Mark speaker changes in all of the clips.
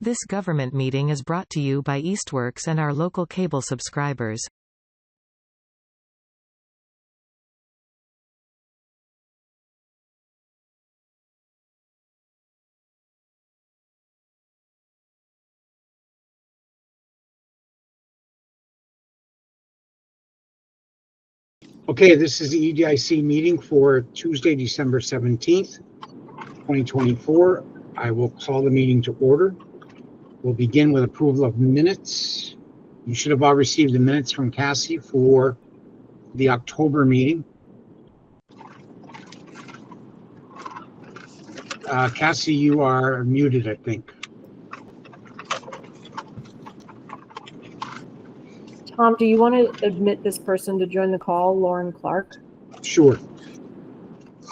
Speaker 1: This government meeting is brought to you by Eastworks and our local cable subscribers.
Speaker 2: Okay, this is the EDIC meeting for Tuesday, December 17th, 2024. I will call the meeting to order. We'll begin with approval of minutes. You should have all received the minutes from Cassie for the October meeting. Cassie, you are muted, I think.
Speaker 3: Tom, do you want to admit this person to join the call, Lauren Clark?
Speaker 2: Sure.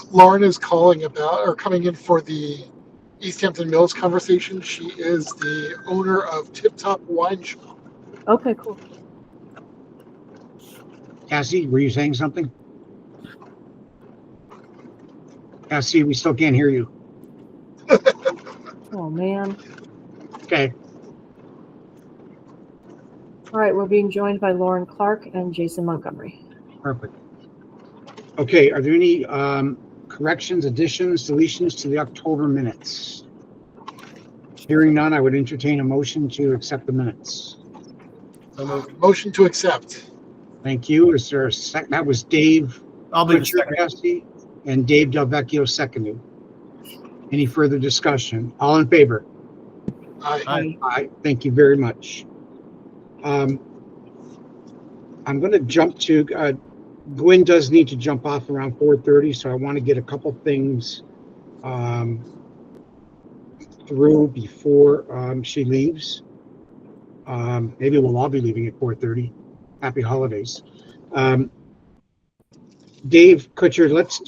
Speaker 4: Lauren is calling about or coming in for the Easthampton Mills conversation. She is the owner of Tip Top Wine Shop.
Speaker 3: Okay, cool.
Speaker 2: Cassie, were you saying something? Cassie, we still can't hear you.
Speaker 3: Oh, man.
Speaker 2: Okay.
Speaker 3: All right, we're being joined by Lauren Clark and Jason Montgomery.
Speaker 2: Perfect. Okay, are there any corrections, additions, deletions to the October minutes? Hearing none, I would entertain a motion to accept the minutes.
Speaker 4: Motion to accept.
Speaker 2: Thank you. Is there a second? That was Dave.
Speaker 5: I'll be the second.
Speaker 2: Cassie, and Dave Delvecchio seconded. Any further discussion? All in favor?
Speaker 4: Aye.
Speaker 2: Aye. Thank you very much. I'm going to jump to Gwen does need to jump off around 4:30, so I want to get a couple things through before she leaves. Maybe we'll all be leaving at 4:30. Happy holidays. Dave Kutcher, let's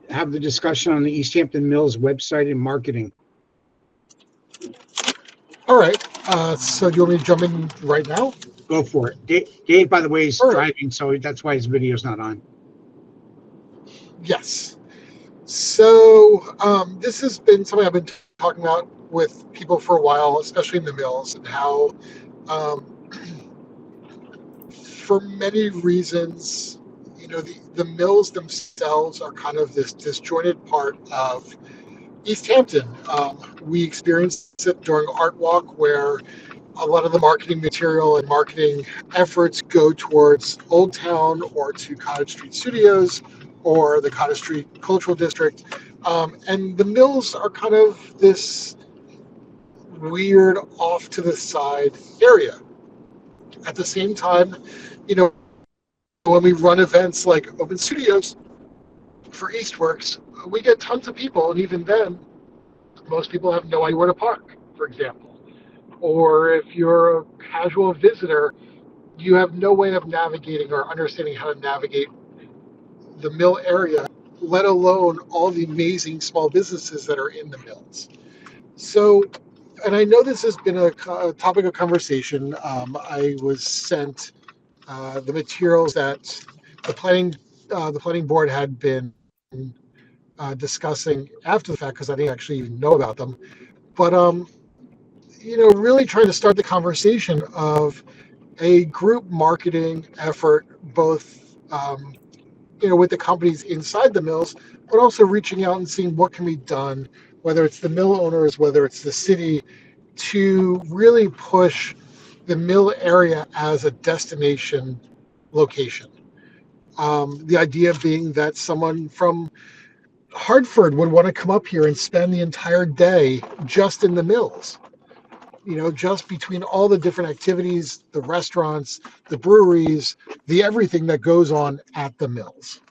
Speaker 2: have the discussion on the Easthampton Mills website and marketing.
Speaker 4: All right. So do you want me to jump in right now?
Speaker 2: Go for it. Dave, by the way, is driving, so that's why his video's not on.
Speaker 4: Yes. So this has been something I've been talking about with people for a while, especially in the mills, and how for many reasons, the mills themselves are kind of this disjointed part of Easthampton. We experienced it during Art Walk, where a lot of the marketing material and marketing efforts go towards Old Town or to Cottage Street Studios or the Cottage Street Cultural District. And the mills are kind of this weird off to the side area. At the same time, when we run events like Open Studios for Eastworks, we get tons of people, and even then, most people have no idea where to park, for example. Or if you're a casual visitor, you have no way of navigating or understanding how to navigate the mill area, let alone all the amazing small businesses that are in the mills. So, and I know this has been a topic of conversation. I was sent the materials that the planning board had been discussing after the fact, because I didn't actually even know about them. But really trying to start the conversation of a group marketing effort, both with the companies inside the mills, but also reaching out and seeing what can be done, whether it's the mill owners, whether it's the city, to really push the mill area as a destination location. The idea being that someone from Hartford would want to come up here and spend the entire day just in the mills, just between all the different activities, the restaurants, the breweries, the everything that goes on at the mills.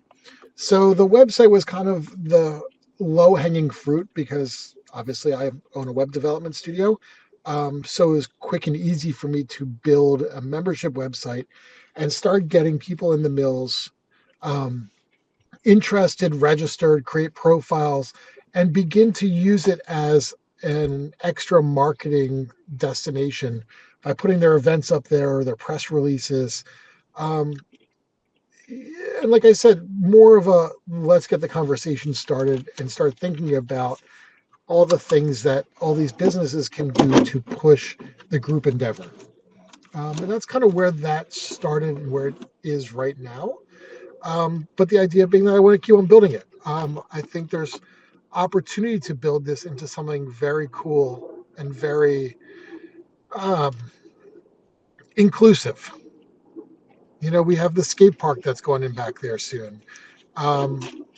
Speaker 4: So the website was kind of the low-hanging fruit, because obviously I own a web development studio. So it was quick and easy for me to build a membership website and start getting people in the mills interested, registered, create profiles, and begin to use it as an extra marketing destination by putting their events up there, their press releases. And like I said, more of a let's get the conversation started and start thinking about all the things that all these businesses can do to push the group endeavor. And that's kind of where that started and where it is right now. But the idea being that I want to keep on building it. I think there's opportunity to build this into something very cool and very inclusive. We have the skate park that's going in back there soon.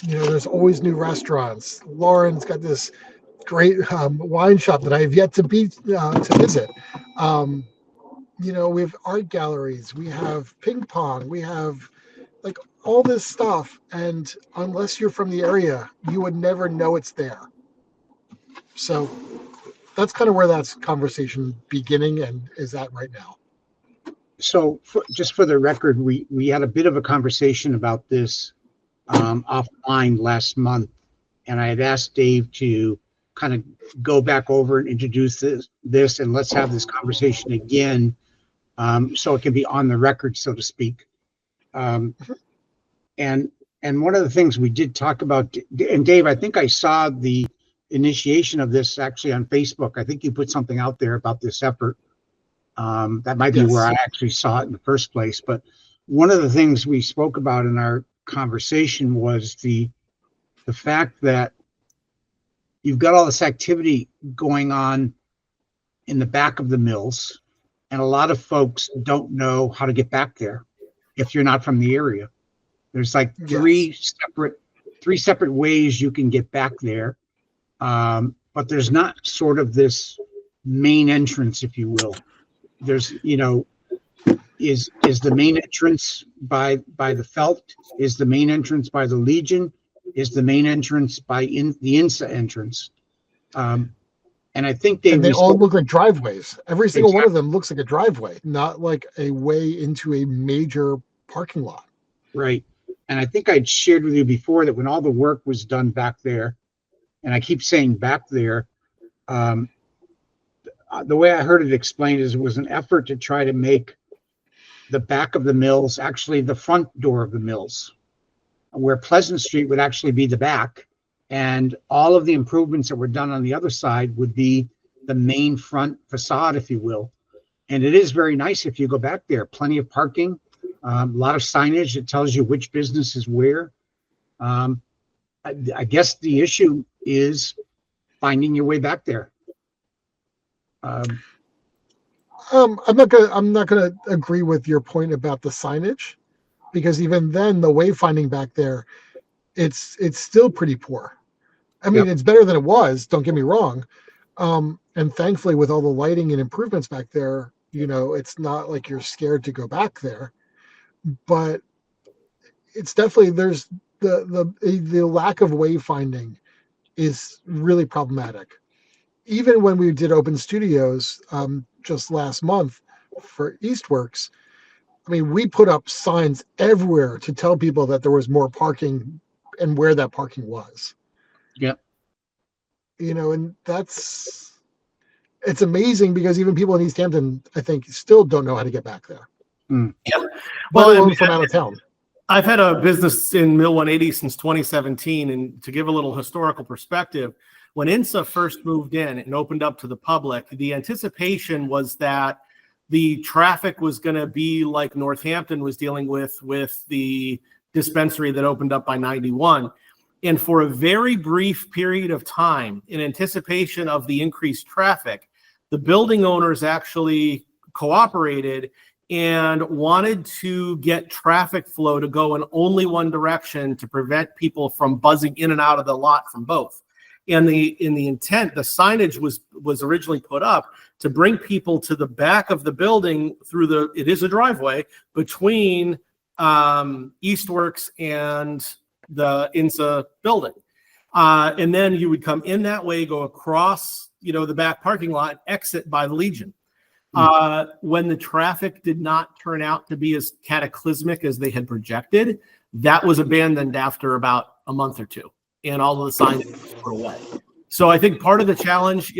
Speaker 4: There's always new restaurants. Lauren's got this great wine shop that I have yet to visit. We have art galleries, we have ping pong, we have like all this stuff, and unless you're from the area, you would never know it's there. So that's kind of where that's conversation beginning and is at right now.
Speaker 2: So just for the record, we had a bit of a conversation about this offline last month, and I had asked Dave to kind of go back over and introduce this, and let's have this conversation again, so it can be on the record, so to speak. And one of the things we did talk about, and Dave, I think I saw the initiation of this actually on Facebook. I think you put something out there about this effort. That might be
Speaker 4: Yes.
Speaker 2: where I actually saw it in the first place. But one of the things we spoke about in our conversation was the fact that you've got all this activity going on in the back of the mills, and a lot of folks don't know how to get back there if you're not from the area. There's like three separate ways you can get back there, but there's not sort of this main entrance, if you will. There's, is the main entrance by the Felt? Is the main entrance by the Legion? Is the main entrance by the INSA entrance? And I think they
Speaker 4: all look like driveways. Every single one of
Speaker 2: Exactly.
Speaker 4: them looks like a driveway, not like a way into a major parking lot.
Speaker 2: Right. And I think I'd shared with you before that when all the work was done back there, and I keep saying back there, the way I heard it explained is it was an effort to try to make the back of the mills actually the front door of the mills, where Pleasant Street would actually be the back, and all of the improvements that were done on the other side would be the main front facade, if you will. And it is very nice if you go back there. Plenty of parking, a lot of signage that tells you which business is where. I guess the issue is finding your way back there.
Speaker 4: I'm not gonna agree with your point about the signage, because even then the wayfinding back there, it's still pretty poor. I mean, It's better than it was, don't get me wrong. And thankfully with all the lighting and improvements back there, it's not like you're scared to go back there. But it's definitely, there's the lack of wayfinding is really problematic. Even when we did open studios just last month for Eastworks, I mean, we put up signs everywhere to tell people that there was more parking and where that parking was.
Speaker 2: Yep.
Speaker 4: And it's amazing because even people in Easthampton, I think, still don't know how to get back there.
Speaker 5: Yeah.
Speaker 4: Well, from out of town.
Speaker 5: I've had a business in Mill 180 since 2017, and to give a little historical perspective, when INSA first moved in and opened up to the public, the anticipation was that the traffic was going to be like Northampton was dealing with the dispensary that opened up by 91. And for a very brief period of time, in anticipation of the increased traffic, the building owners actually cooperated and wanted to get traffic flow to go in only one direction to prevent people from buzzing in and out of the lot from both. And in the intent, the signage was originally put up to bring people to the back of the building through it is a driveway between Eastworks and the INSA building. And then you would come in that way, go across, the back parking lot, exit by the Legion. When the traffic did not turn out to be as cataclysmic as they had projected, that was abandoned after about a month or two, and all of the signs were put away. So I think part of the challenge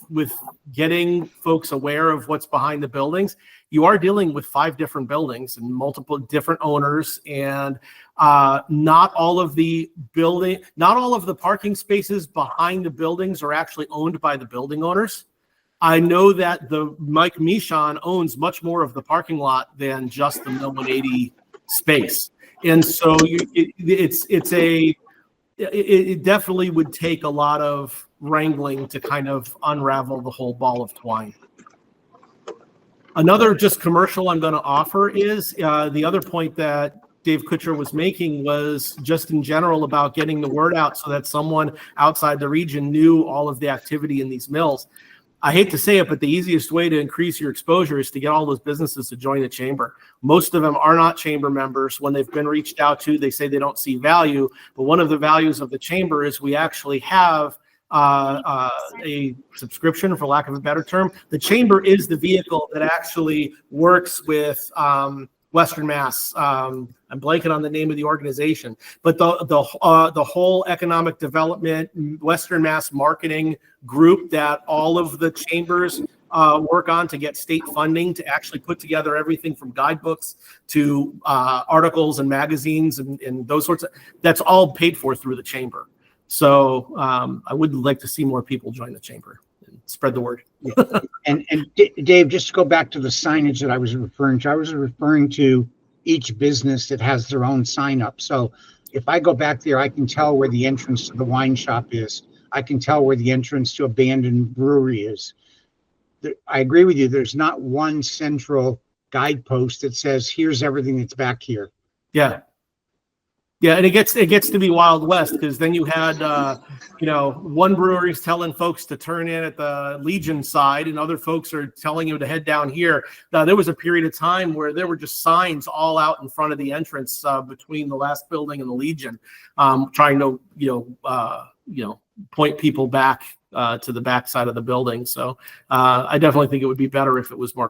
Speaker 5: with getting folks aware of what's behind the buildings, you are dealing with 5 different buildings and multiple different owners, and not all of the parking spaces behind the buildings are actually owned by the building owners. I know that the Mike Michon owns much more of the parking lot than just the Mill 180 space, and so it definitely would take a lot of wrangling to kind of unravel the whole ball of twine. Another just commercial I'm going to offer is the other point that Dave Kutcher was making was just in general about getting the word out so that someone outside the region knew all of the activity in these mills. I hate to say it, but the easiest way to increase your exposure is to get all those businesses to join the chamber. Most of them are not chamber members. When they've been reached out to, they say they don't see value. But one of the values of the chamber is we actually have a subscription, for lack of a better term. The chamber is the vehicle that actually works with Western Mass. I'm blanking on the name of the organization, but the whole economic development, Western Mass marketing group that all of the chambers work on to get state funding to actually put together everything from guidebooks to articles and magazines and those sorts of, that's all paid for through the chamber. So I would like to see more people join the chamber and spread the word.
Speaker 2: And Dave, just to go back to the signage that I was referring to, each business that has their own sign up. So if I go back there, I can tell where the entrance to the wine shop is. I can tell where the entrance to abandoned brewery is. I agree with you. There's not one central guidepost that says, here's everything that's back here.
Speaker 5: Yeah. Yeah, and it gets to be Wild West, because then you had one brewery's telling folks to turn in at the Legion side, and other folks are telling you to head down here. Now, there was a period of time where there were just signs all out in front of the entrance between the last building and the Legion, trying to point people back to the back side of the building. So I definitely think it would be better if it was more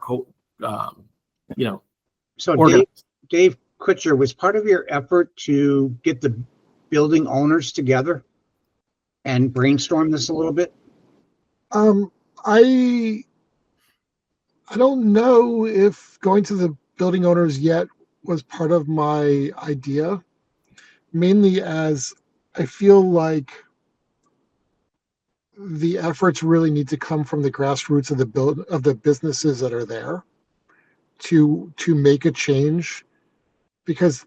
Speaker 2: So
Speaker 5: organized.
Speaker 2: Dave Kutcher, was part of your effort to get the building owners together and brainstorm this a little bit?
Speaker 4: I don't know if going to the building owners yet was part of my idea, mainly as I feel like the efforts really need to come from the grassroots of the businesses that are there to make a change. Because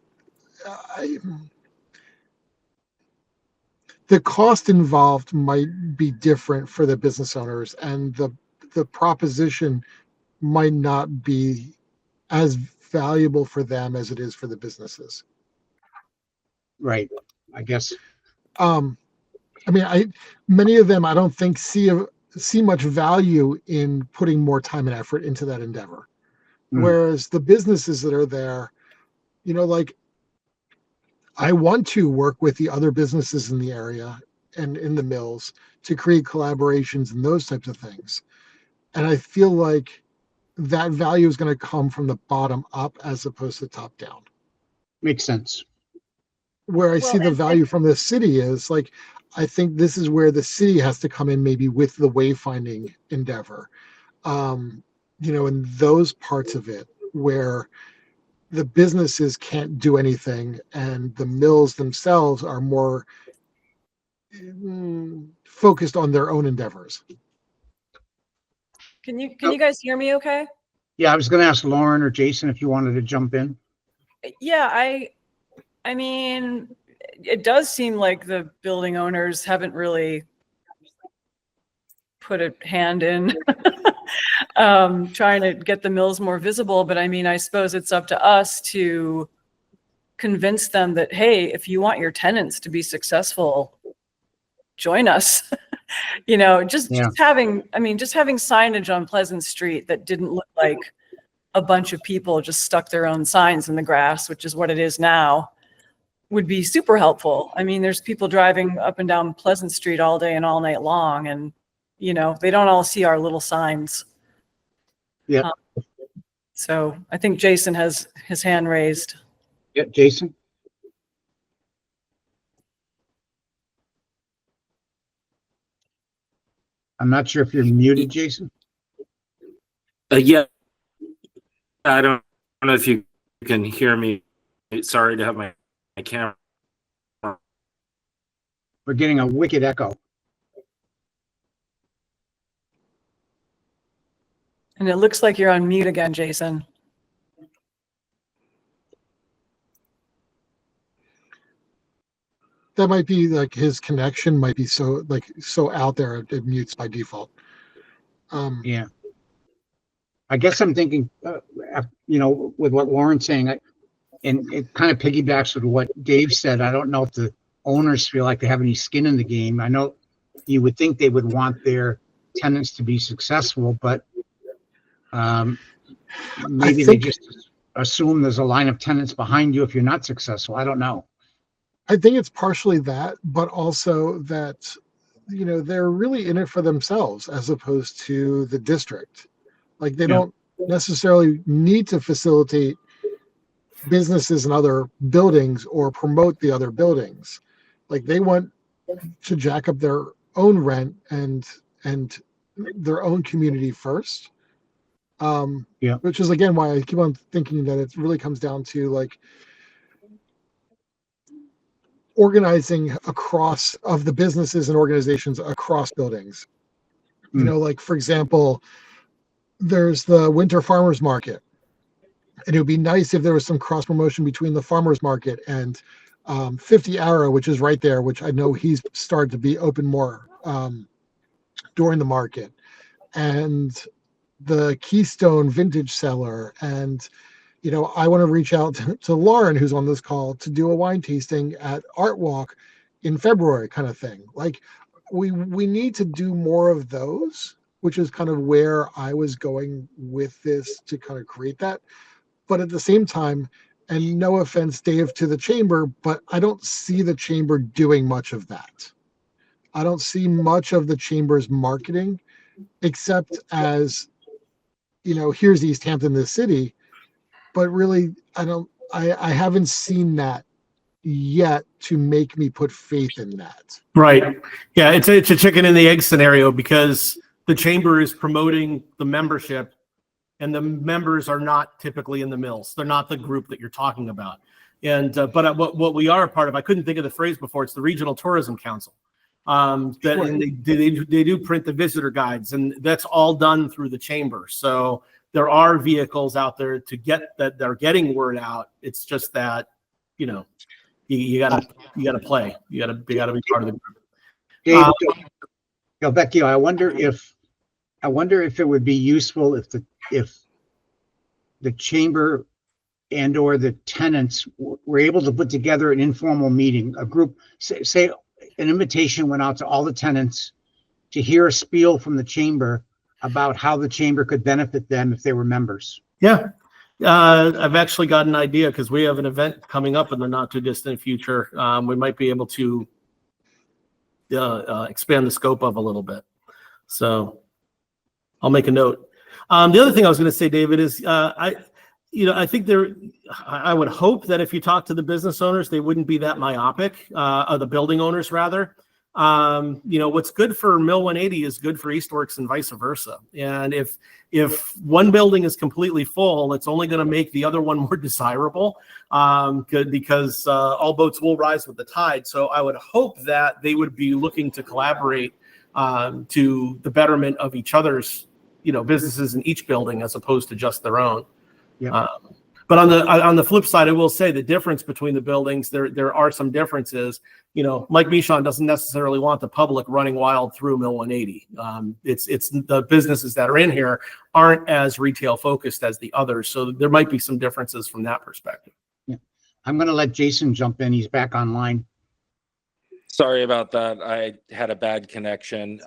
Speaker 4: the cost involved might be different for the business owners, and the proposition might not be as valuable for them as it is for the businesses.
Speaker 2: Right. I guess.
Speaker 4: Many of them I don't think see much value in putting more time and effort into that endeavor. Whereas the businesses that are there, I want to work with the other businesses in the area and in the mills to create collaborations and those types of things. And I feel like that value is going to come from the bottom up as opposed to top down.
Speaker 2: Makes sense.
Speaker 4: Where I see the value from the city is I think this is where the city has to come in, maybe with the wayfinding endeavor, in those parts of it where the businesses can't do anything and the mills themselves are more focused on their own endeavors.
Speaker 3: Can you guys hear me okay?
Speaker 2: Yeah, I was going to ask Lauren or Jason if you wanted to jump in.
Speaker 3: Yeah, I mean, it does seem like the building owners haven't really put a hand in trying to get the mills more visible. But I mean, I suppose it's up to us to convince them that, hey, if you want your tenants to be successful, join us. Just having signage on Pleasant Street that didn't look like a bunch of people just stuck their own signs in the grass, which is what it is now, would be super helpful. I mean, there's people driving up and down Pleasant Street all day and all night long, and they don't all see our little signs.
Speaker 2: Yeah.
Speaker 3: So I think Jason has his hand raised.
Speaker 2: Yeah, Jason. I'm not sure if you're muted, Jason.
Speaker 6: Yeah, I don't know if you can hear me. Sorry to have my camera.
Speaker 2: We're getting a wicked echo.
Speaker 3: And it looks like you're on mute again, Jason.
Speaker 4: That might be like his connection might be so out there it mutes by default.
Speaker 2: Yeah. I guess I'm thinking, with what Lauren's saying, and it kind of piggybacks with what Dave said. I don't know if the owners feel like they have any skin in the game. I know you would think they would want their tenants to be successful, but maybe they just assume there's a line of tenants behind you if you're not successful. I don't know.
Speaker 4: I think it's partially that, but also that, they're really in it for themselves as opposed to the district. Like they don't necessarily need to facilitate businesses in other buildings or promote the other buildings. Like they want to jack up their own rent and their own community first. Which is again why I keep on thinking that it really comes down to like organizing across of the businesses and organizations across buildings. Like for example, there's the winter farmers market, and it would be nice if there was some cross promotion between the farmers market and 50 Arrow, which is right there, which I know he's started to be open more during the market, and the Keystone Vintage Cellar. And I want to reach out to Lauren, who's on this call, to do a wine tasting at Art Walk in February, kind of thing. Like we need to do more of those, which is kind of where I was going with this to kind of create that. But at the same time, and no offense, Dave, to the chamber, but I don't see the chamber doing much of that. I don't see much of the chamber's marketing, except as, here's Easthampton, the city. But really, I haven't seen that yet to make me put faith in that.
Speaker 5: Right. Yeah, it's a chicken and the egg scenario, because the chamber is promoting the membership, and the members are not typically in the mills. They're not the group that you're talking about. And but what we are a part of, I couldn't think of the phrase before. It's the Regional Tourism Council. And they do print the visitor guides, and that's all done through the chamber. So there are vehicles out there to get that they're getting word out. It's just that, you gotta play. You gotta be part of the group.
Speaker 2: Dave, Becky, I wonder if it would be useful if the chamber and or the tenants were able to put together an informal meeting, a group, say an invitation went out to all the tenants to hear a spiel from the chamber about how the chamber could benefit them if they were members.
Speaker 5: Yeah. I've actually got an idea, because we have an event coming up in the not too distant future. We might be able to expand the scope of a little bit. So I'll make a note. The other thing I was going to say, David, is I think I would hope that if you talk to the business owners, they wouldn't be that myopic, the building owners rather. What's good for Mill 180 is good for Eastworks and vice versa. And if one building is completely full, it's only going to make the other one more desirable, because all boats will rise with the tide. So I would hope that they would be looking to collaborate to the betterment of each other's, businesses in each building, as opposed to just their own.
Speaker 2: Yeah.
Speaker 5: But on the flip side, I will say the difference between the buildings, there are some differences. Mike Michon doesn't necessarily want the public running wild through Mill 180. It's the businesses that are in here aren't as retail focused as the others, so there might be some differences from that perspective.
Speaker 2: Yeah. I'm going to let Jason jump in. He's back online.
Speaker 6: Sorry about that. I had a bad connection.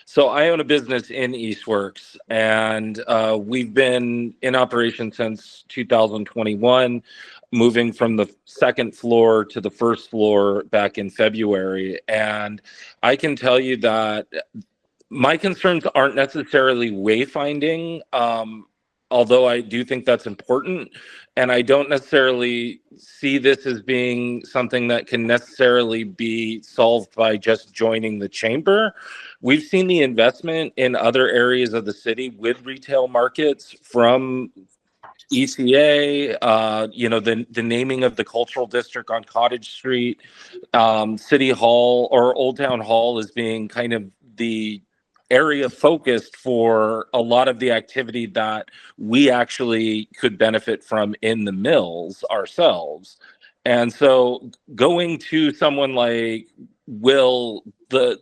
Speaker 6: So I own a business in Eastworks, and we've been in operation since 2021, moving from the second floor to the first floor back in February. And I can tell you that my concerns aren't necessarily wayfinding, although I do think that's important. And I don't necessarily see this as being something that can necessarily be solved by just joining the chamber. we've seen the investment in other areas of the city with retail markets from ECA, the naming of the cultural district on Cottage Street, City Hall or Old Town Hall as being kind of the area focused for a lot of the activity that we actually could benefit from in the mills ourselves. And so going to someone like Will, the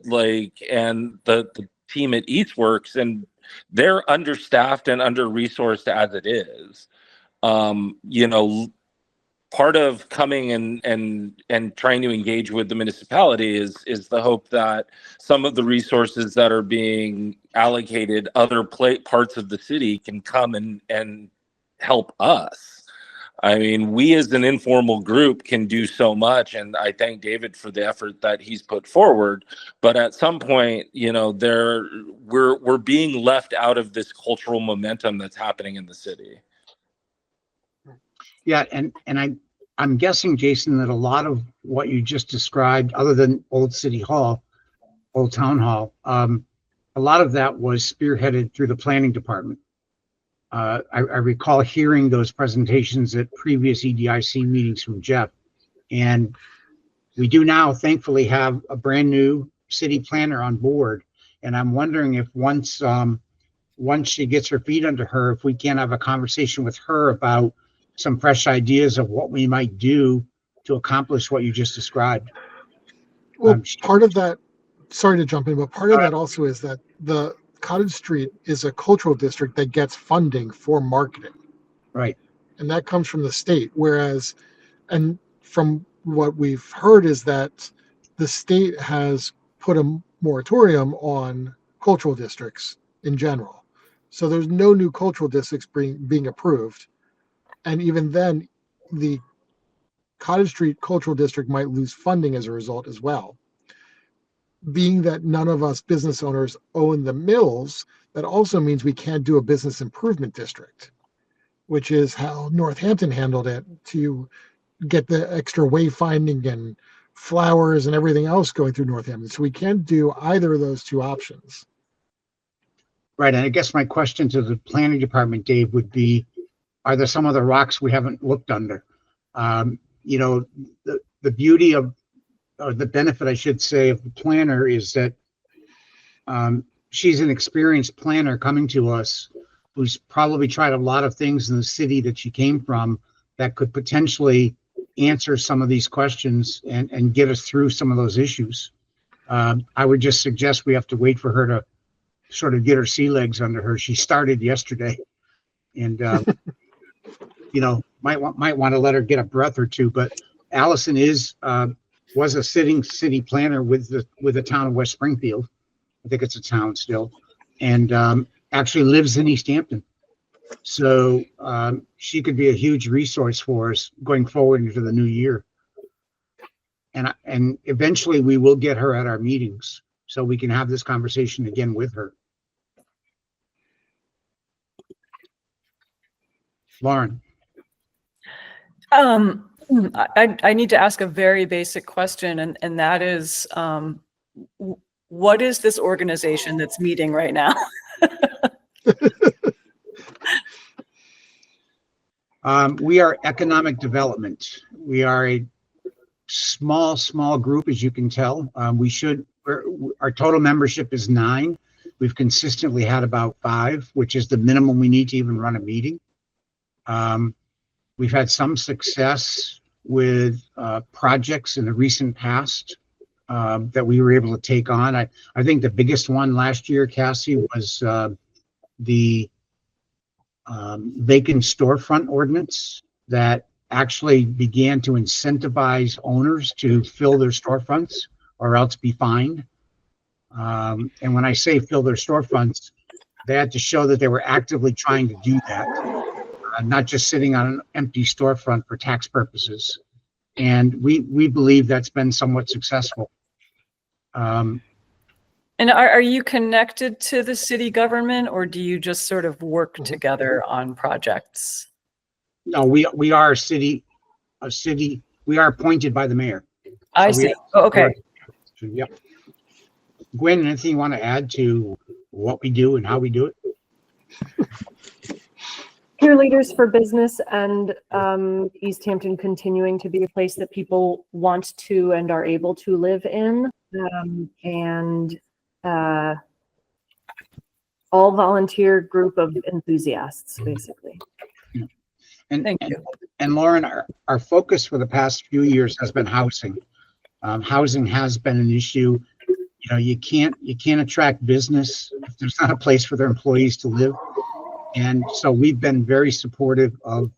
Speaker 6: team at Eastworks, and they're understaffed and under-resourced as it is. Part of coming and trying to engage with the municipality is the hope that some of the resources that are being allocated other parts of the city can come and help us. I mean, we as an informal group can do so much, and I thank David for the effort that he's put forward. But at some point, we're being left out of this cultural momentum that's happening in the city.
Speaker 2: Yeah, and I'm guessing, Jason, that a lot of what you just described, other than Old City Hall, Old Town Hall, a lot of that was spearheaded through the planning department. I recall hearing those presentations at previous EDIC meetings from Jeff, and we do now thankfully have a brand new city planner on board. And I'm wondering if once she gets her feet under her, if we can't have a conversation with her about some fresh ideas of what we might do to accomplish what you just described.
Speaker 4: Well, part of that, sorry to jump in, but part of that also is that the Cottage Street is a cultural district that gets funding for marketing.
Speaker 2: Right.
Speaker 4: And that comes from the state. Whereas, and from what we've heard is that the state has put a moratorium on cultural districts in general. So there's no new cultural districts being approved. And even then, the Cottage Street Cultural District might lose funding as a result as well. Being that none of us business owners own the mills, that also means we can't do a business improvement district, which is how Northampton handled it to get the extra wayfinding and flowers and everything else going through Northampton. So we can't do either of those two options.
Speaker 2: Right. And I guess my question to the planning department, Dave, would be, are there some other rocks we haven't looked under? The beauty of, or the benefit, I should say, of the planner is that she's an experienced planner coming to us who's probably tried a lot of things in the city that she came from that could potentially answer some of these questions and get us through some of those issues. I would just suggest we have to wait for her to sort of get her sea legs under her. She started yesterday, and might want to let her get a breath or two. But Allison was a sitting city planner with the town of West Springfield. I think it's a town still, and actually lives in Easthampton. So she could be a huge resource for us going forward into the new year. And eventually we will get her at our meetings so we can have this conversation again with her. Lauren.
Speaker 3: I need to ask a very basic question, and that is, what is this organization that's meeting right now?
Speaker 2: We are economic development. We are a small group, as you can tell. Our total membership is 9. We've consistently had about 5, which is the minimum we need to even run a meeting. We've had some success with projects in the recent past that we were able to take on. I think the biggest one last year, Cassie, was the vacant storefront ordinance that actually began to incentivize owners to fill their storefronts or else be fined. And when I say fill their storefronts, they had to show that they were actively trying to do that, not just sitting on an empty storefront for tax purposes. And we believe that's been somewhat successful.
Speaker 3: And are you connected to the city government, or do you just sort of work together on projects?
Speaker 2: No, we are a city. We are appointed by the mayor.
Speaker 3: I see. Oh, okay.
Speaker 2: Yep. Gwen, anything you want to add to what we do and how we do it?
Speaker 7: Cheerleaders for business, and Easthampton continuing to be a place that people want to and are able to live in, and all volunteer group of enthusiasts, basically.
Speaker 2: And,
Speaker 3: Thank you.
Speaker 2: And Lauren, our focus for the past few years has been housing. Housing has been an issue. You know, you can't attract business if there's not a place for their employees to live. And so we've been very supportive of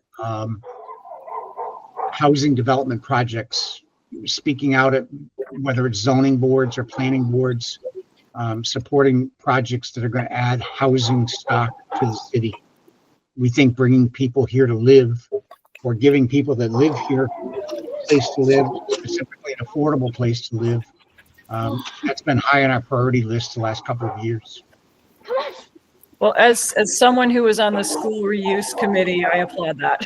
Speaker 2: housing development projects, speaking out at whether it's zoning boards or planning boards, supporting projects that are going to add housing stock to the city. We think bringing people here to live, or giving people that live here a place to live, specifically an affordable place to live, that's been high on our priority list the last couple of years.
Speaker 3: Well, as someone who was on the school reuse committee, I applaud that.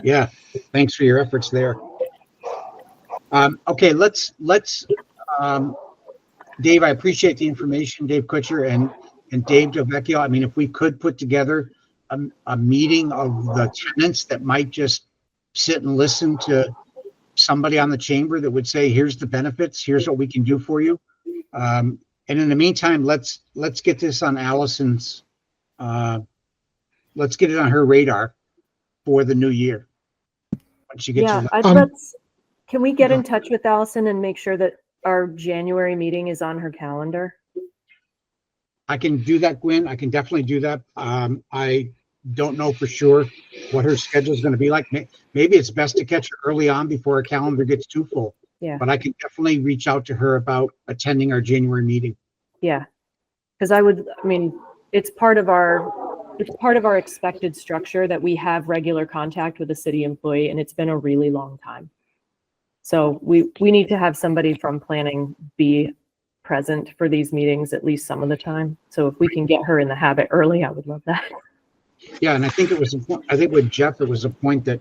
Speaker 2: Yeah. Thanks for your efforts there. Okay, let's Dave, I appreciate the information, Dave Kutcher and Dave DeVecchio. I mean, if we could put together a meeting of the tenants that might just sit and listen to somebody on the chamber that would say, here's the benefits, here's what we can do for you. And in the meantime, let's get this on Allison's, let's get it on her radar for the new year. Once you get
Speaker 7: can we get in touch with Allison and make sure that our January meeting is on her calendar?
Speaker 2: I can do that, Gwen. I can definitely do that. I don't know for sure what her schedule is going to be like. Maybe it's best to catch her early on before her calendar gets too full.
Speaker 7: Yeah.
Speaker 2: But I can definitely reach out to her about attending our January meeting.
Speaker 7: Yeah. Because it's part of our expected structure that we have regular contact with a city employee, and it's been a really long time. So we need to have somebody from planning be present for these meetings at least some of the time. So if we can get her in the habit early, I would love that.
Speaker 2: Yeah, and I think with Jeff, it was a point that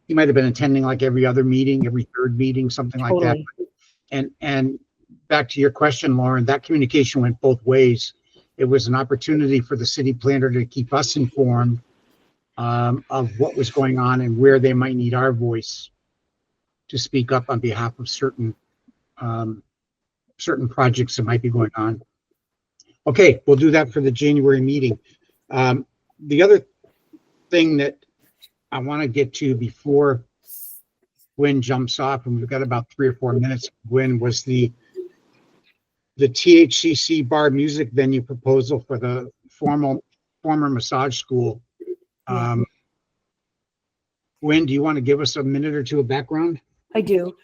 Speaker 2: he might have been attending like every other meeting, every third meeting, something like
Speaker 7: Totally.
Speaker 2: that. And back to your question, Lauren, that communication went both ways. It was an opportunity for the city planner to keep us informed of what was going on and where they might need our voice to speak up on behalf of certain projects that might be going on. Okay, we'll do that for the January meeting. The other thing that I want to get to before Gwen jumps off, and we've got about 3 or 4 minutes, Gwen, was the THCC bar music venue proposal for the former massage school. Gwen, do you want to give us a minute or two of background?
Speaker 7: I do.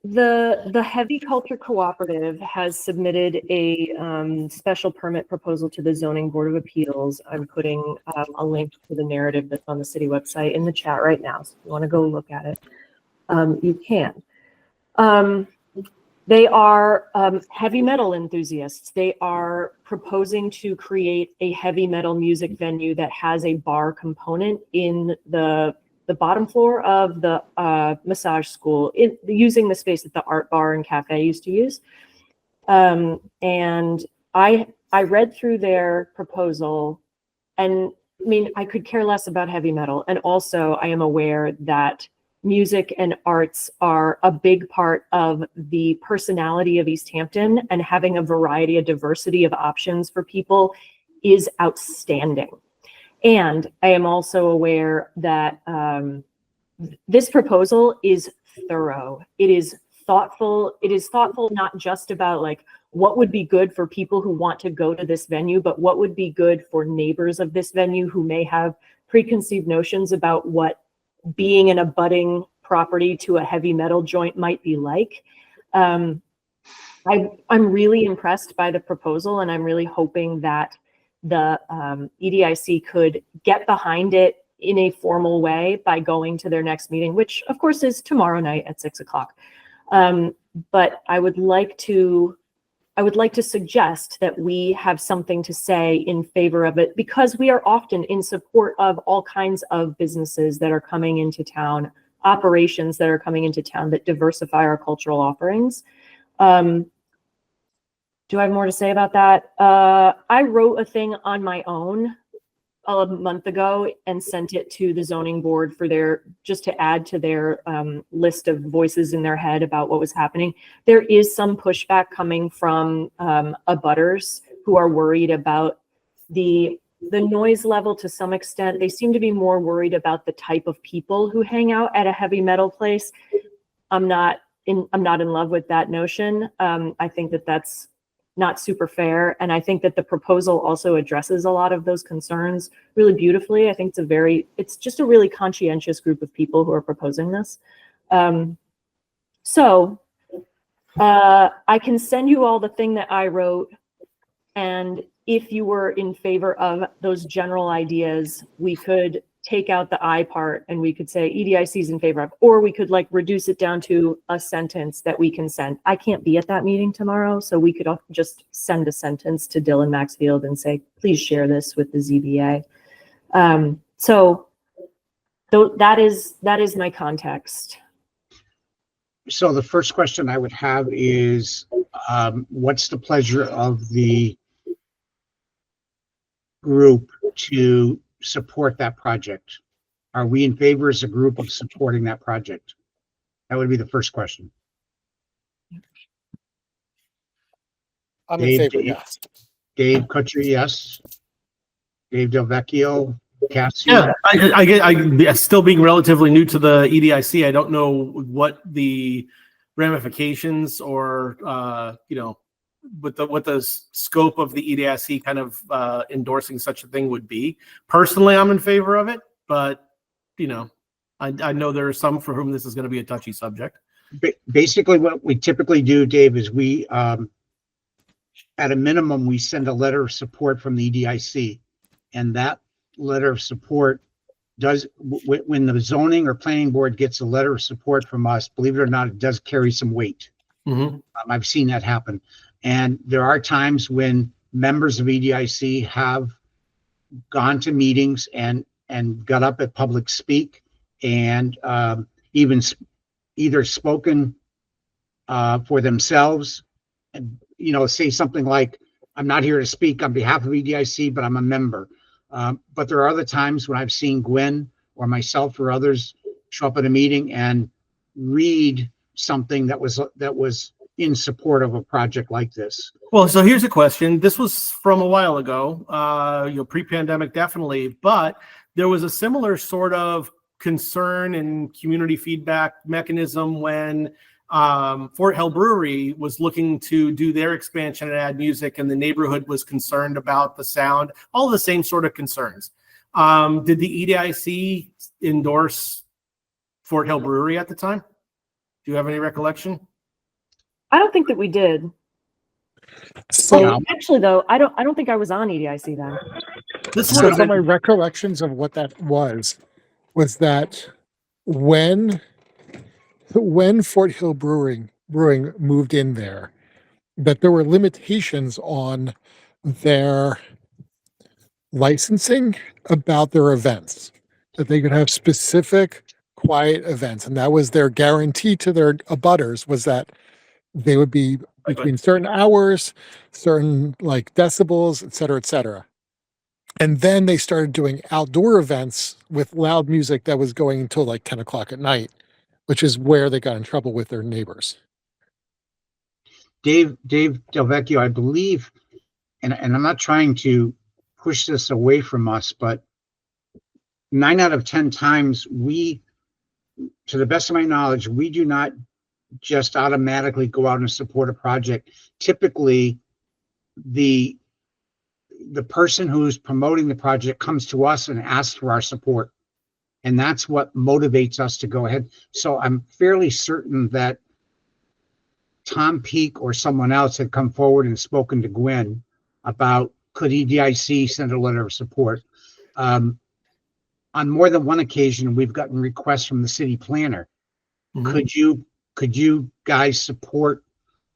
Speaker 7: The Heavy Culture Cooperative has submitted a special permit proposal to the Zoning Board of Appeals. I'm putting a link to the narrative that's on the city website in the chat right now. So if you want to go look at it, you can. They are heavy metal enthusiasts. They are proposing to create a heavy metal music venue that has a bar component in the bottom floor of the massage school, using the space that the art bar and cafe used to use. And I read through their proposal, and I mean, I could care less about heavy metal. And also I am aware that music and arts are a big part of the personality of Easthampton, and having a variety, a diversity of options for people is outstanding. And I am also aware that this proposal is thorough. It is thoughtful. It is thoughtful not just about like what would be good for people who want to go to this venue, but what would be good for neighbors of this venue who may have preconceived notions about what being in a budding property to a heavy metal joint might be like. I'm really impressed by the proposal, and I'm really hoping that the EDIC could get behind it in a formal way by going to their next meeting, which of course is tomorrow night at 6 o'clock. But I would like to suggest that we have something to say in favor of it, because we are often in support of all kinds of businesses that are coming into town, operations that are coming into town that diversify our cultural offerings. Do I have more to say about that? I wrote a thing on my own a month ago and sent it to the zoning board for just to add to their list of voices in their head about what was happening. There is some pushback coming from abutters who are worried about the noise level to some extent. They seem to be more worried about the type of people who hang out at a heavy metal place. I'm not in love with that notion. I think that that's not super fair. And I think that the proposal also addresses a lot of those concerns really beautifully. I think it's just a really conscientious group of people who are proposing this. So I can send you all the thing that I wrote. And if you were in favor of those general ideas, we could take out the I part and we could say EDIC is in favor of, or we could like reduce it down to a sentence that we can send. I can't be at that meeting tomorrow, so we could just send a sentence to Dylan Maxfield and say, please share this with the ZBA. So that is my context.
Speaker 2: So the first question I would have is, what's the pleasure of the group to support that project? Are we in favor as a group of supporting that project? That would be the first question.
Speaker 4: I'm
Speaker 2: Dave,
Speaker 4: in favor, yes.
Speaker 2: Dave Kutcher, yes. Dave Delvecchio, Cassie.
Speaker 5: Yeah, I still being relatively new to the EDIC, I don't know what the ramifications or what the scope of the EDIC kind of endorsing such a thing would be. Personally, I'm in favor of it, but I know there are some for whom this is going to be a touchy subject.
Speaker 2: Basically, what we typically do, Dave, is we, at a minimum, we send a letter of support from the EDIC, and that letter of support does, when the zoning or planning board gets a letter of support from us, believe it or not, it does carry some weight.
Speaker 5: Mm-hmm.
Speaker 2: I've seen that happen. And there are times when members of EDIC have gone to meetings and got up at public speak and even either spoken for themselves and, say something like, I'm not here to speak on behalf of EDIC, but I'm a member. But there are other times when I've seen Gwen or myself or others show up at a meeting and read something that was in support of a project like this.
Speaker 5: Well, so here's a question. This was from a while ago, pre-pandemic definitely, but there was a similar sort of concern and community feedback mechanism when Fort Hill Brewery was looking to do their expansion and add music, and the neighborhood was concerned about the sound, all the same sort of concerns. Did the EDIC endorse Fort Hill Brewery at the time? Do you have any recollection?
Speaker 7: I don't think that we did.
Speaker 4: So
Speaker 7: Actually, though, I don't think I was on EDIC then.
Speaker 4: So my recollections of what that was that when Fort Hill Brewing moved in there, that there were limitations on their licensing about their events, that they could have specific quiet events, and that was their guarantee to their abutters, was that they would be between certain hours, certain like decibels, et cetera, et cetera. And then they started doing outdoor events with loud music that was going until like 10 o'clock at night, which is where they got in trouble with their neighbors.
Speaker 2: Dave Delvecchio, I believe, and I'm not trying to push this away from us, but 9 out of 10 times to the best of my knowledge, we do not just automatically go out and support a project. Typically, the person who's promoting the project comes to us and asks for our support. And that's what motivates us to go ahead. So I'm fairly certain that Tom Peake or someone else had come forward and spoken to Gwen about, could EDIC send a letter of support? On more than one occasion, we've gotten requests from the city planner. Mm-hmm. Could you guys support,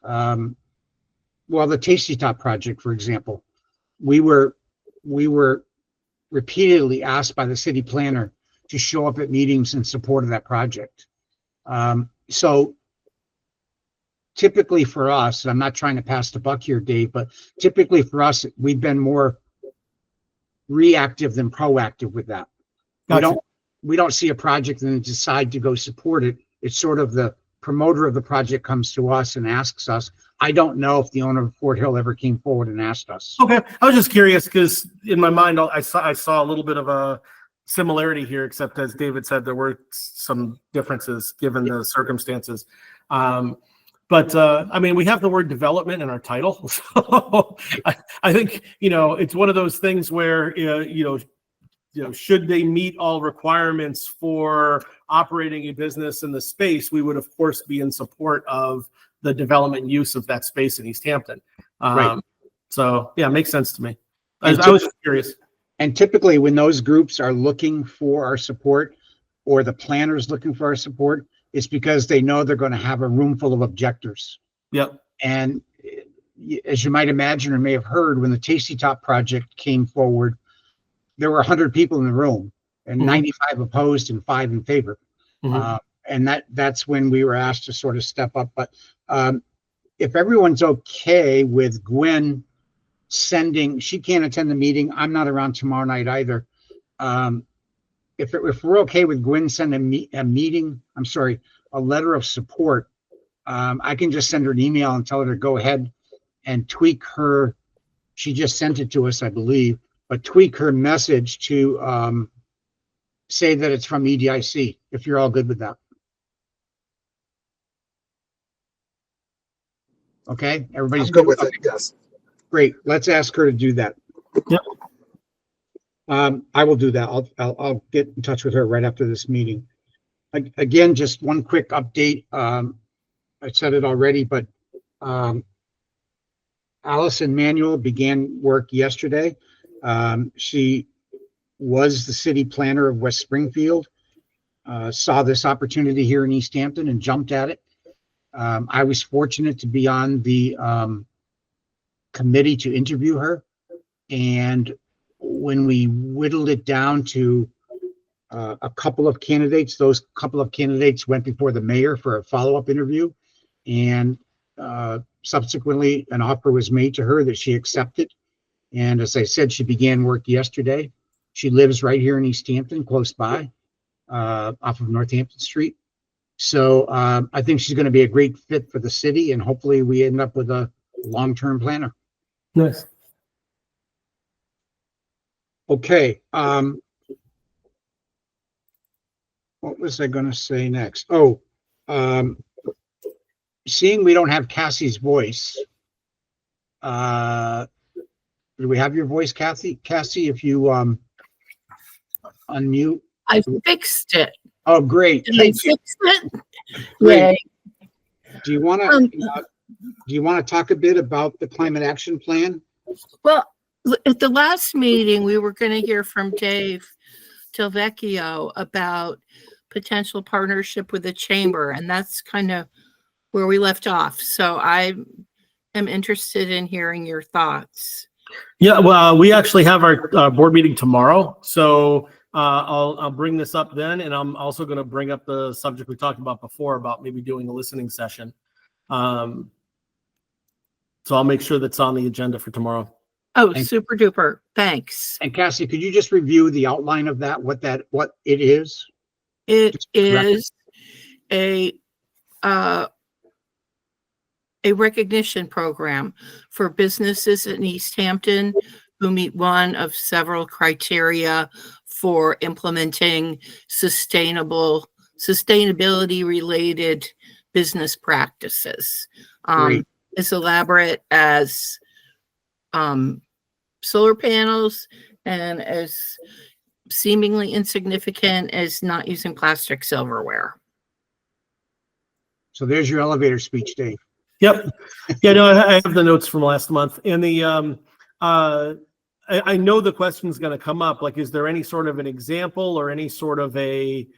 Speaker 2: the Tasty Top project, for example? We were repeatedly asked by the city planner to show up at meetings in support of that project. So typically for us, and I'm not trying to pass the buck here, Dave, but typically for us, we've been more reactive than proactive with that.
Speaker 5: Gotcha.
Speaker 2: We don't see a project and then decide to go support it. It's sort of the promoter of the project comes to us and asks us. I don't know if the owner of Fort Hill ever came forward and asked us.
Speaker 5: Okay, I was just curious because in my mind, I saw a little bit of a similarity here, except as David said, there were some differences given the circumstances. But I mean, we have the word development in our title. So I think, it's one of those things where, should they meet all requirements for operating a business in the space, we would, of course, be in support of the development and use of that space in Easthampton.
Speaker 2: Right.
Speaker 5: So, yeah, it makes sense to me. I
Speaker 2: And
Speaker 5: was just curious.
Speaker 2: And typically when those groups are looking for our support or the planners looking for our support, it's because they know they're going to have a room full of objectors.
Speaker 5: Yep.
Speaker 2: And as you might imagine or may have heard, when the Tasty Top project came forward, there were 100 people in the room and 95 opposed and 5 in favor. And that's when we were asked to sort of step up. But if everyone's okay with Gwen sending, she can't attend the meeting. I'm not around tomorrow night either. If we're okay with Gwen sending a letter of support, I can just send her an email and tell her to go ahead and tweak her. She just sent it to us, I believe, but tweak her message to say that it's from EDIC, if you're all good with that. Okay, everybody's
Speaker 4: I'm good with
Speaker 2: okay.
Speaker 4: it, yes.
Speaker 2: Great, let's ask her to do that.
Speaker 5: Yep.
Speaker 2: I will do that. I'll get in touch with her right after this meeting. Again, just one quick update. I said it already, but Allison Manuel began work yesterday. She was the city planner of West Springfield, saw this opportunity here in Easthampton and jumped at it. I was fortunate to be on the committee to interview her. And when we whittled it down to a couple of candidates, those couple of candidates went before the mayor for a follow-up interview. And subsequently, an offer was made to her that she accepted. And as I said, she began work yesterday. She lives right here in Easthampton, close by, off of Northampton Street. So I think she's going to be a great fit for the city, and hopefully we end up with a long-term planner.
Speaker 5: Nice.
Speaker 2: Okay. What was I going to say next? Oh, seeing we don't have Cassie's voice. Do we have your voice, Kathy? Cassie, if you unmute.
Speaker 8: I fixed it.
Speaker 2: Oh, great.
Speaker 8: Did I fix it?
Speaker 2: Great.
Speaker 8: Yay.
Speaker 2: Do you want to talk a bit about the climate action plan?
Speaker 8: Well, at the last meeting, we were going to hear from Dave Delvecchio about potential partnership with the chamber, and that's kind of where we left off. So I am interested in hearing your thoughts.
Speaker 5: Yeah, well, we actually have our board meeting tomorrow, so I'll bring this up then, and I'm also going to bring up the subject we talked about before about maybe doing a listening session. So I'll make sure that's on the agenda for tomorrow.
Speaker 8: Oh, super duper. Thanks.
Speaker 2: And Cassie, could you just review the outline of that, what it is?
Speaker 8: It is a recognition program for businesses in Easthampton who meet one of several criteria for implementing sustainability related business practices. As elaborate as solar panels and as seemingly insignificant as not using plastic silverware.
Speaker 2: So there's your elevator speech, Dave.
Speaker 5: Yep. Yeah, no, I have the notes from last month. And I know the question's going to come up. Like, is there any sort of an example or any sort of a,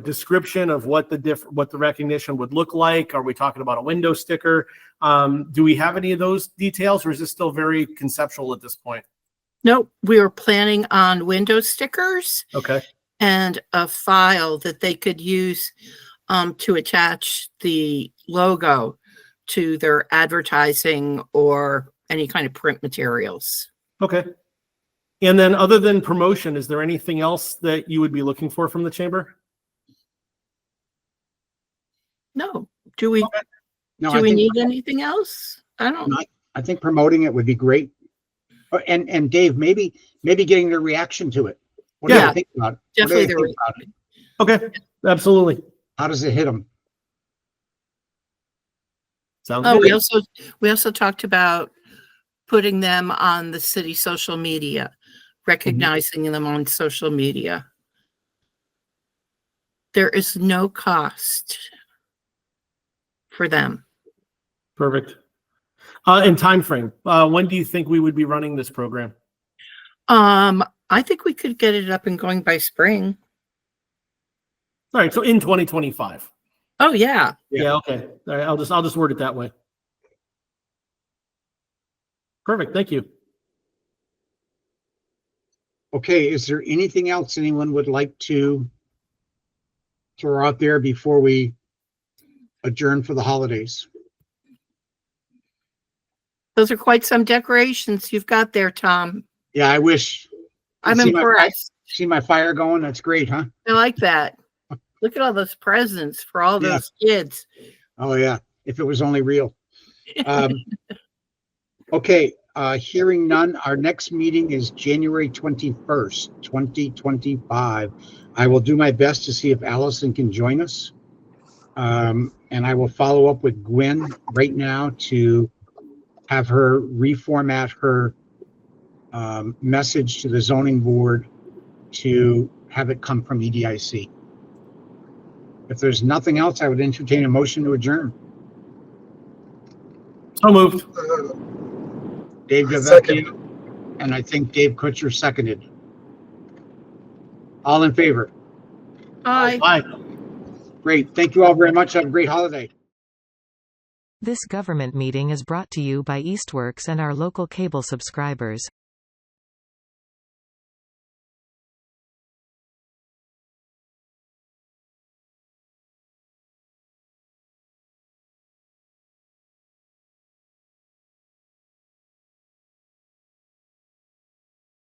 Speaker 5: description of what the recognition would look like? Are we talking about a window sticker? Do we have any of those details, or is this still very conceptual at this point?
Speaker 8: Nope. We were planning on window stickers.
Speaker 5: Okay.
Speaker 8: And a file that they could use to attach the logo to their advertising or any kind of print materials.
Speaker 5: Okay. And then other than promotion, is there anything else that you would be looking for from the chamber?
Speaker 8: No. Do we,
Speaker 5: Okay.
Speaker 2: No,
Speaker 8: do
Speaker 2: I
Speaker 8: we
Speaker 2: think,
Speaker 8: need anything else? I don't.
Speaker 2: I think promoting it would be great. And Dave, maybe getting their reaction to it. What do
Speaker 8: Yeah,
Speaker 2: they think about it?
Speaker 8: definitely
Speaker 2: What do they think about it?
Speaker 5: Okay. Absolutely.
Speaker 2: How does it hit them?
Speaker 5: Sounds
Speaker 8: Oh,
Speaker 5: good.
Speaker 8: we also talked about putting them on the city social media, recognizing them on social media. There is no cost for them.
Speaker 5: Perfect. And time frame. When do you think we would be running this program?
Speaker 8: I think we could get it up and going by spring.
Speaker 5: All right. So in 2025.
Speaker 8: Oh yeah.
Speaker 5: Yeah. Okay. All right. I'll just word it that way. Perfect. Thank you.
Speaker 2: Okay, is there anything else anyone would like to throw out there before we adjourn for the holidays?
Speaker 8: Those are quite some decorations you've got there, Tom.
Speaker 2: Yeah, I wish.
Speaker 8: I'm
Speaker 2: See my-
Speaker 8: impressed.
Speaker 2: See my fire going? That's great, huh?
Speaker 8: I like that. Look at all those presents for all
Speaker 2: Yeah.
Speaker 8: those kids.
Speaker 2: Oh, yeah, if it was only real. Okay, hearing none, our next meeting is January 21st, 2025. I will do my best to see if Allison can join us. And I will follow up with Gwen right now to have her reformat her message to the zoning board to have it come from EDIC. If there's nothing else, I would entertain a motion to adjourn.
Speaker 5: So moved.
Speaker 2: Dave
Speaker 4: Second.
Speaker 2: Gavecchio, and I think Dave Kutcher seconded. All in favor?
Speaker 8: Bye.
Speaker 5: Bye.
Speaker 2: Great. Thank you all very much. Have a great holiday.
Speaker 1: This government meeting is brought to you by Eastworks and our local cable subscribers.